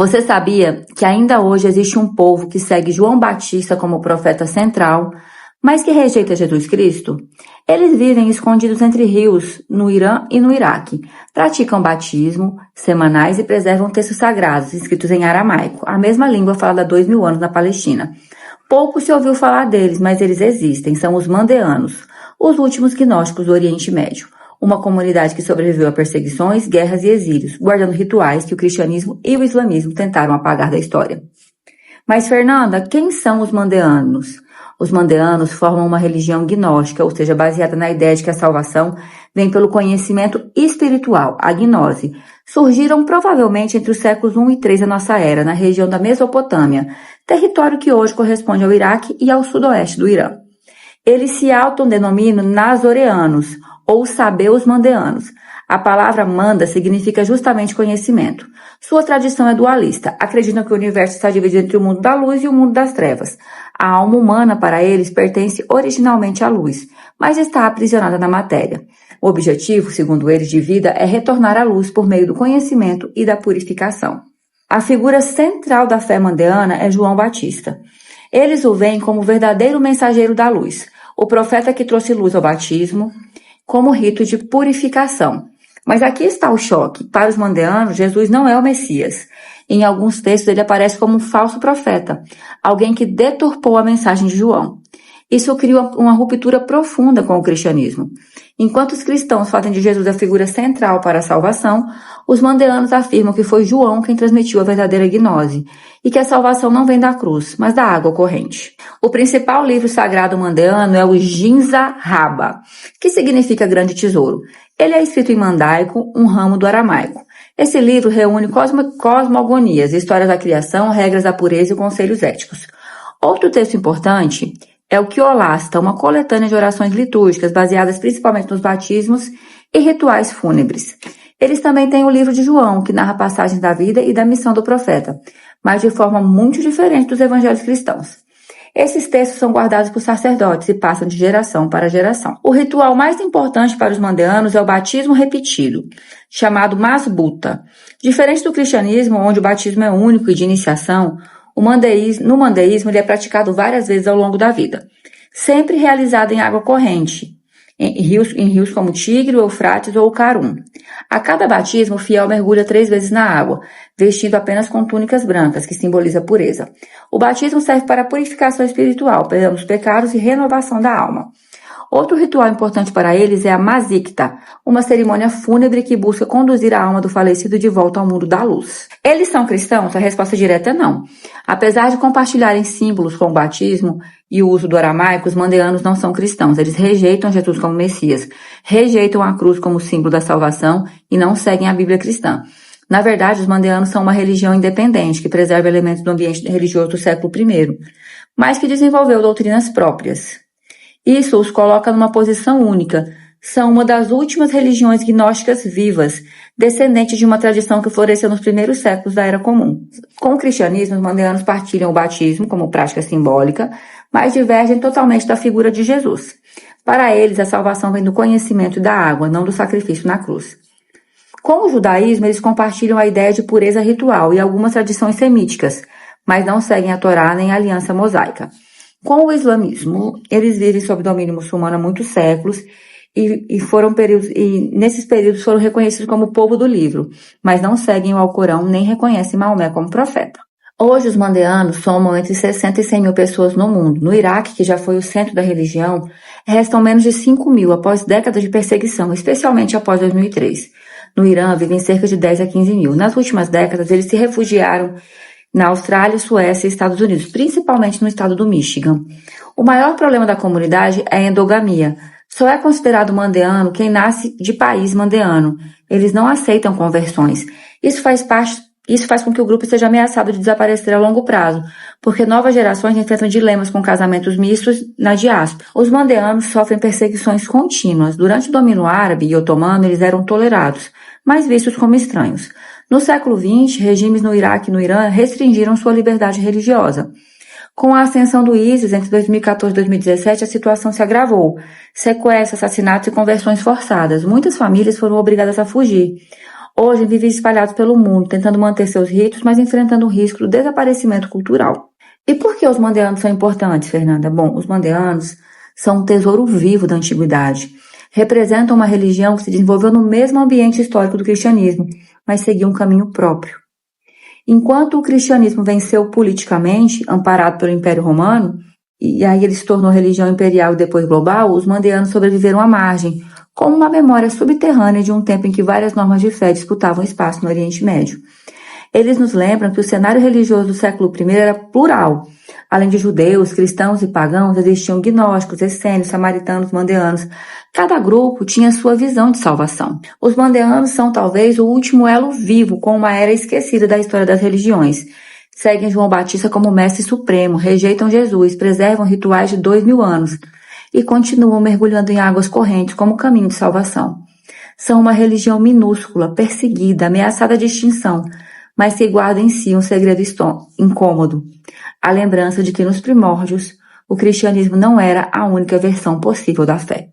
Você sabia que ainda hoje existe um povo que segue João Batista como profeta central, mas que rejeita Jesus Cristo? Eles vivem escondidos entre rios, no Irã e no Iraque, praticam batismo semanais e preservam textos sagrados, escritos em aramaico, a mesma língua falada há 2000 anos na Palestina. Pouco se ouviu falar deles, mas eles existem, são os mandeanos, os últimos gnósticos do Oriente Médio. Uma comunidade que sobreviveu a perseguições, guerras e exílios, guardando rituais que o cristianismo e o islamismo tentaram apagar da história. Mas, Fernanda, quem são os mandeanos? Os mandeanos formam uma religião gnóstica, ou seja, baseada na ideia de que a salvação vem pelo conhecimento espiritual, a gnose. Surgiram provavelmente entre os séculos I e III da nossa era, na região da Mesopotâmia, território que hoje corresponde ao Iraque e ao sudoeste do Irã. Eles se autodenominam nazoreanos, ou sabeus mandeanos. A palavra manda significa justamente conhecimento. Sua tradição é dualista. Acreditam que o universo está dividido entre o mundo da luz e o mundo das trevas. A alma humana, para eles, pertence originalmente à luz, mas está aprisionada na matéria. O objetivo, segundo eles, de vida é retornar à luz por meio do conhecimento e da purificação. A figura central da fé mandeana é João Batista. Eles o veem como o verdadeiro mensageiro da luz, o profeta que trouxe luz ao batismo, como rito de purificação. Mas aqui está o choque. Para os mandeanos, Jesus não é o Messias. Em alguns textos ele aparece como um falso profeta, alguém que deturpou a mensagem de João. Isso cria uma ruptura profunda com o cristianismo. Enquanto os cristãos fazem de Jesus a figura central para a salvação, os mandeanos afirmam que foi João quem transmitiu a verdadeira gnose e que a salvação não vem da cruz, mas da água corrente. O principal livro sagrado mandeano é o Ginza Raba, que significa grande tesouro. Ele é escrito em mandaico, um ramo do aramaico. Esse livro reúne cosmogonias, histórias da criação, regras da pureza e conselhos éticos. Outro texto importante é o Quiolasta, uma coletânea de orações litúrgicas baseadas principalmente nos batismos e rituais fúnebres. Eles também têm o livro de João, que narra passagens da vida e da missão do profeta, mas de forma muito diferente dos evangelhos cristãos. Esses textos são guardados por sacerdotes e passam de geração para geração. O ritual mais importante para os mandeanos é o batismo repetido, chamado masbuta. Diferente do cristianismo, onde o batismo é único e de iniciação, no mandeísmo ele é praticado várias vezes ao longo da vida, sempre realizado em água corrente, em rios como o Tigre, o Eufrates ou o Carum. A cada batismo, o fiel mergulha 3 vezes na água, vestido apenas com túnicas brancas, que simboliza a pureza. O batismo serve para a purificação espiritual, perdão dos pecados e renovação da alma. Outro ritual importante para eles é a Mazikta, uma cerimônia fúnebre que busca conduzir a alma do falecido de volta ao mundo da luz. Eles são cristãos? A resposta direta é não. Apesar de compartilharem símbolos com o batismo e o uso do aramaico, os mandeanos não são cristãos. Eles rejeitam Jesus como Messias, rejeitam a cruz como símbolo da salvação e não seguem a Bíblia cristã. Na verdade, os mandeanos são uma religião independente que preserva elementos do ambiente religioso do século I, mas que desenvolveu doutrinas próprias. Isso os coloca numa posição única. São uma das últimas religiões gnósticas vivas, descendentes de uma tradição que floresceu nos primeiros séculos da Era Comum. Com o cristianismo, os mandeanos partilham o batismo como prática simbólica, mas divergem totalmente da figura de Jesus. Para eles, a salvação vem do conhecimento da água, não do sacrifício na cruz. Com o judaísmo, eles compartilham a ideia de pureza ritual e algumas tradições semíticas, mas não seguem a Torá nem a aliança mosaica. Com o islamismo, eles vivem sob domínio muçulmano há muitos séculos e nesses períodos foram reconhecidos como o povo do livro, mas não seguem o Alcorão nem reconhecem Maomé como profeta. Hoje, os mandeanos somam entre 60 e 100 mil pessoas no mundo. No Iraque, que já foi o centro da religião, restam menos de 5 mil após décadas de perseguição, especialmente após 2003. No Irã, vivem cerca de 10 a 15 mil. Nas últimas décadas, eles se refugiaram na Austrália, Suécia e Estados Unidos, principalmente no estado do Michigan. O maior problema da comunidade é a endogamia. Só é considerado mandeano quem nasce de país mandeano. Eles não aceitam conversões. Isso faz com que o grupo seja ameaçado de desaparecer a longo prazo, porque novas gerações enfrentam dilemas com casamentos mistos na diáspora. Os mandeanos sofrem perseguições contínuas. Durante o domínio árabe e otomano, eles eram tolerados, mas vistos como estranhos. No século XX, regimes no Iraque e no Irã restringiram sua liberdade religiosa. Com a ascensão do ISIS entre 2014 e 2017, a situação se agravou. Sequestros, assassinatos e conversões forçadas. Muitas famílias foram obrigadas a fugir. Hoje vivem espalhados pelo mundo, tentando manter seus ritos, mas enfrentando o risco do desaparecimento cultural. E por que os mandeanos são importantes, Fernanda? Bom, os mandeanos são um tesouro vivo da antiguidade. Representam uma religião que se desenvolveu no mesmo ambiente histórico do cristianismo, mas seguiu um caminho próprio. Enquanto o cristianismo venceu politicamente, amparado pelo Império Romano, e aí ele se tornou religião imperial e depois global, os mandeanos sobreviveram à margem, como uma memória subterrânea de um tempo em que várias normas de fé disputavam espaço no Oriente Médio. Eles nos lembram que o cenário religioso do século I era plural. Além de judeus, cristãos e pagãos, existiam gnósticos, essênios, samaritanos, mandeanos. Cada grupo tinha sua visão de salvação. Os mandeanos são talvez o último elo vivo com uma era esquecida da história das religiões. Seguem João Batista como mestre supremo, rejeitam Jesus, preservam rituais de 2000 anos e continuam mergulhando em águas correntes como caminho de salvação. São uma religião minúscula, perseguida, ameaçada de extinção, mas que guarda em si um segredo incômodo, a lembrança de que nos primórdios o cristianismo não era a única versão possível da fé.